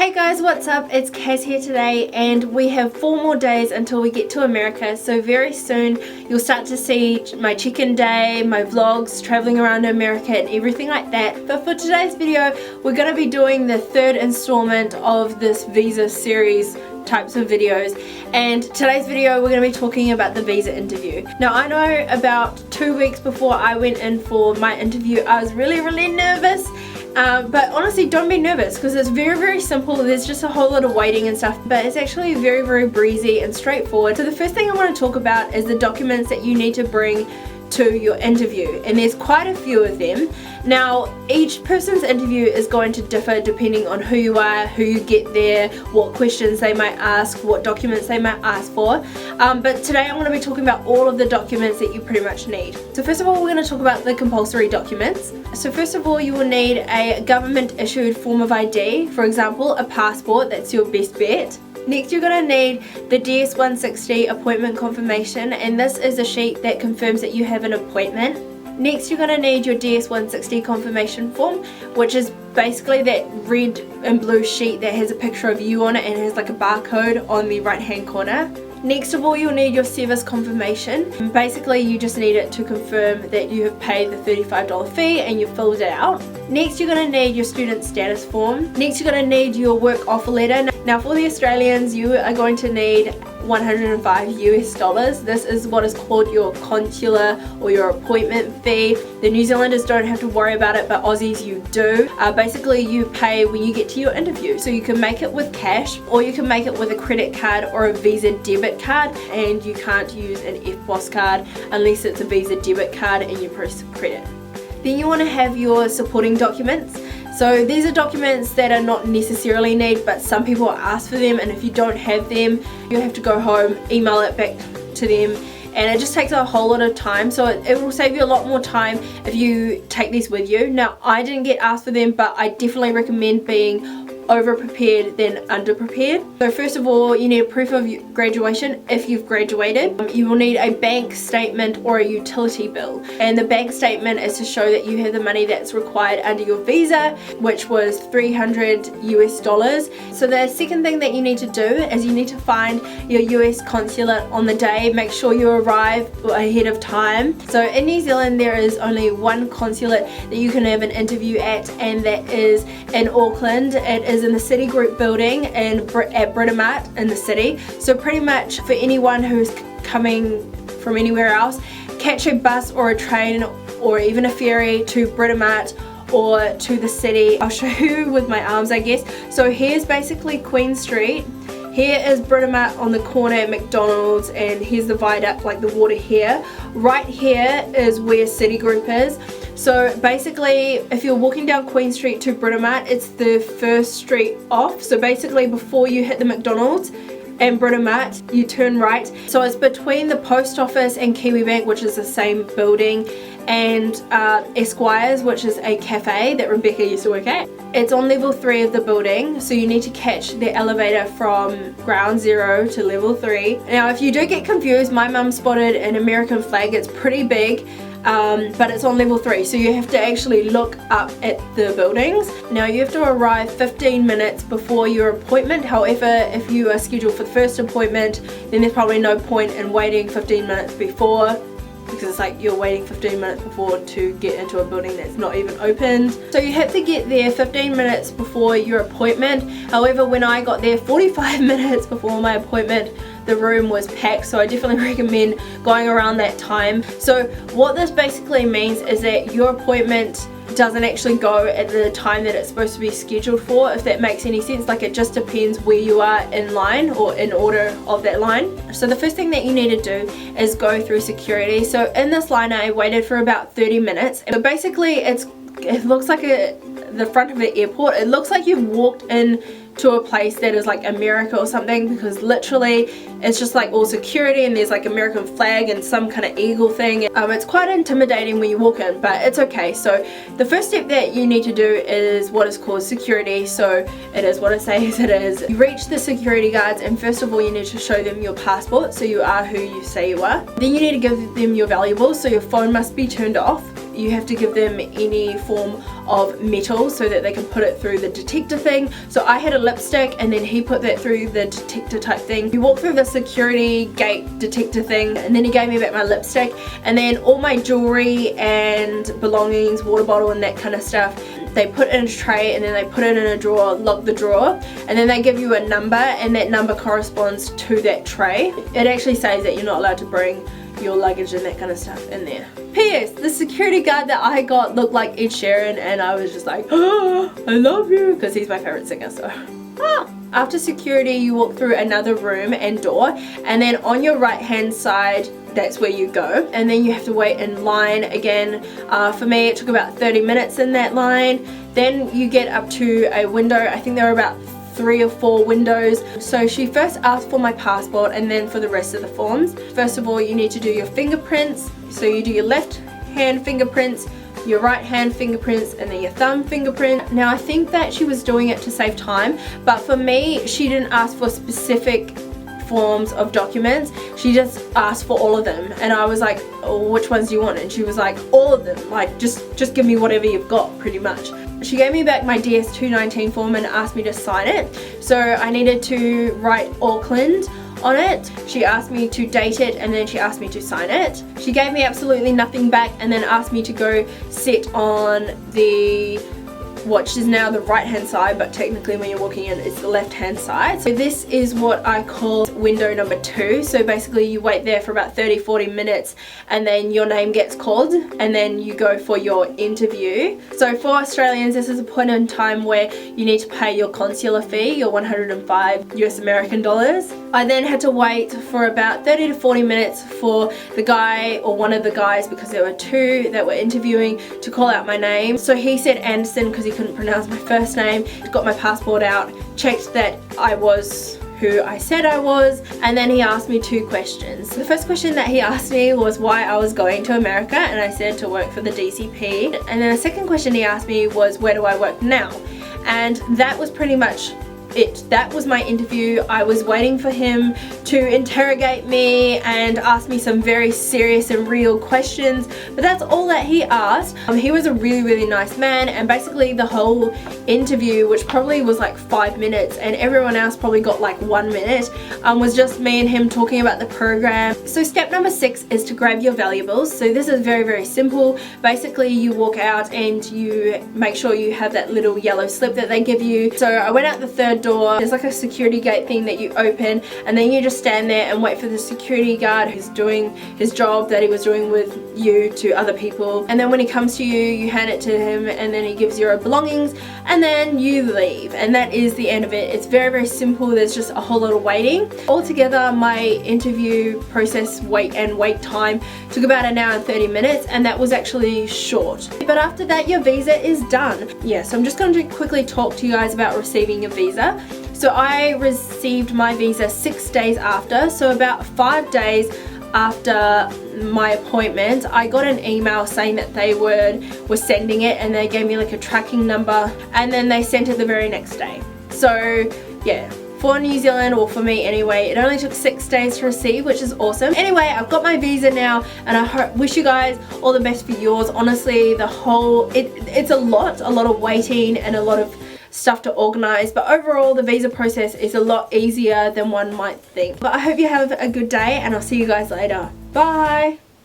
Hey guys, what's up? It's Kaz here today, and we have 4 more days until we get to America, so very soon you'll start to see my check-in day, my vlogs, traveling around America and everything like that. But for today's video, we're going to be doing the 3rd installment of this visa series types of videos, and today's video we're going to be talking about the visa interview. Now I know about 2 weeks before I went in for my interview I was really nervous. But honestly, don't be nervous because it's very simple. There's just a whole lot of waiting and stuff, but it's actually very breezy and straightforward. So the first thing I want to talk about is the documents that you need to bring to your interview, and there's quite a few of them. Now each person's interview is going to differ depending on who you are, who you get there, what questions they might ask, what documents they might ask for, but today I'm going to be talking about all of the documents that you pretty much need. So first of all, we're going to talk about the compulsory documents. So first of all, you will need a government issued form of ID, for example a passport. That's your best bet. Next, you're going to need the DS-160 appointment confirmation, and this is a sheet that confirms that you have an appointment. Next, you're going to need your DS-160 confirmation form, which is basically that red and blue sheet that has a picture of you on it and has like a barcode on the right hand corner. Next of all, you'll need your service confirmation. Basically, you just need it to confirm that you have paid the $35 fee and you filled it out. Next, you're going to need your student status form. Next, you're going to need your work offer letter. Now, for the Australians, you are going to need $105 US. This is what is called your consular or your appointment fee. The New Zealanders don't have to worry about it, but Aussies you do. Basically, you pay when you get to your interview. So you can make it with cash, or you can make it with a credit card or a Visa debit card, and you can't use an EFTPOS card unless it's a Visa debit card and you press credit. Then you want to have your supporting documents. So these are documents that are not necessarily needed, but some people ask for them, and if you don't have them, you have to go home, email it back to them, and it just takes a whole lot of time. So it will save you a lot more time if you take these with you. Now, I didn't get asked for them, but I definitely recommend being over prepared than under prepared. So first of all, you need a proof of graduation if you've graduated. You will need a bank statement or a utility bill, and the bank statement is to show that you have the money that's required under your visa, which was $300 US. So the second thing that you need to do is you need to find your US consulate on the day. Make sure you arrive ahead of time. So in New Zealand there is only one consulate that you can have an interview at, and that is in Auckland. It is in the Citigroup building and at Britomart in the city. So pretty much for anyone who's coming from anywhere else, catch a bus or a train or even a ferry to Britomart or to the city. I'll show you with my arms, I guess. So here's basically Queen Street. Here is Britomart on the corner at McDonald's, and here's the viaduct, like the water here. Right here is where Citigroup is. So basically, if you're walking down Queen Street to Britomart, it's the first street off. So basically, before you hit the McDonald's and Britomart, you turn right. So it's between the post office and Kiwi Bank, which is the same building, and Esquires, which is a cafe that Rebecca used to work at. It's on level 3 of the building, so you need to catch the elevator from ground 0 to level 3. Now, if you do get confused, my mum spotted an American flag. It's pretty big. But it's on level 3, so you have to actually look up at the buildings. Now you have to arrive 15 minutes before your appointment. However, if you are scheduled for the first appointment, then there's probably no point in waiting 15 minutes before, because it's like you're waiting 15 minutes before to get into a building that's not even opened. So you have to get there 15 minutes before your appointment. However, when I got there 45 minutes before my appointment, the room was packed, so I definitely recommend going around that time. So what this basically means is that your appointment doesn't actually go at the time that it's supposed to be scheduled for, if that makes any sense. Like, it just depends where you are in line or in order of that line. So the first thing that you need to do is go through security. So in this line I waited for about 30 minutes. So basically it looks like the front of an airport. It looks like you've walked in to a place that is like America or something, because literally it's just like all security and there's like American flag and some kind of eagle thing. It's quite intimidating when you walk in, but it's okay. So the first step that you need to do is what is called security. So it is what it says it is. You reach the security guards, and first of all you need to show them your passport, so you are who you say you are. Then you need to give them your valuables, so your phone must be turned off. you have to give them any form of metal so that they can put it through the detector thing. So I had a lipstick and then he put that through the detector type thing. We walked through the security gate detector thing and then he gave me back my lipstick, and then all my jewelry and belongings, water bottle and that kind of stuff, they put in a tray and then they put it in a drawer, lock the drawer, and then they give you a number and that number corresponds to that tray. It actually says that you're not allowed to bring your luggage and that kind of stuff in there. P.S. the security guard that I got looked like Ed Sheeran, and I was just like, oh, I love you, because he's my favorite singer. So after security you walk through another room and door, and then on your right hand side that's where you go, and then you have to wait in line again. For me it took about 30 minutes in that line. Then you get up to a window. I think there were about 3 or 4 windows. So she first asked for my passport and then for the rest of the forms. First of all, you need to do your fingerprints. So you do your left hand fingerprints, your right hand fingerprints, and then your thumb fingerprint. Now I think that she was doing it to save time, but for me she didn't ask for specific forms of documents. She just asked for all of them, and I was like, oh, which ones do you want? And she was like, all of them, like just give me whatever you've got, pretty much. She gave me back my DS-219 form and asked me to sign it. So I needed to write Auckland on it. She asked me to date it and then she asked me to sign it. She gave me absolutely nothing back and then asked me to go sit on the, which is now the right hand side, but technically when you're walking in it's the left hand side. So this is what I call window number 2. So basically you wait there for about 30-40 minutes and then your name gets called and then you go for your interview. So for Australians this is a point in time where you need to pay your consular fee, your 105 US American dollars. I then had to wait for about 30 to 40 minutes for the guy, or one of the guys, because there were 2 that were interviewing, to call out my name. So he said Anderson because he couldn't pronounce my first name. Got my passport out, checked that I was who I said I was, and then he asked me 2 questions. The first question that he asked me was why I was going to America, and I said to work for the DCP. And then the second question he asked me was where do I work now? And that was pretty much it. That was my interview. I was waiting for him to interrogate me and ask me some very serious and real questions, but that's all that he asked. He was a really nice man, and basically the whole interview, which probably was like 5 minutes and everyone else probably got like 1 minute, was just me and him talking about the program. So step number 6 is to grab your valuables. So this is very simple. Basically you walk out and you make sure you have that little yellow slip that they give you. So I went out the third door. There's like a security gate thing that you open, and then you just stand there and wait for the security guard who's doing his job that he was doing with you to other people, and then when he comes to you, you hand it to him and then he gives you your belongings and then you leave, and that is the end of it. It's very simple. There's just a whole lot of waiting. Altogether my interview process wait time took about 1 hour and 30 minutes, and that was actually short. But after that your visa is done. Yeah, so I'm just going to quickly talk to you guys about receiving a visa. So I received my visa 6 days after, so about 5 days after my appointment I got an email saying that they were sending it, and they gave me like a tracking number, and then they sent it the very next day. So yeah, for New Zealand, or for me anyway, it only took 6 days to receive, which is awesome. Anyway, I've got my visa now, and I wish you guys all the best for yours. Honestly, the whole it's a lot of waiting and a lot of stuff to organize, but overall the visa process is a lot easier than one might think. But I hope you have a good day, and I'll see you guys later. Bye.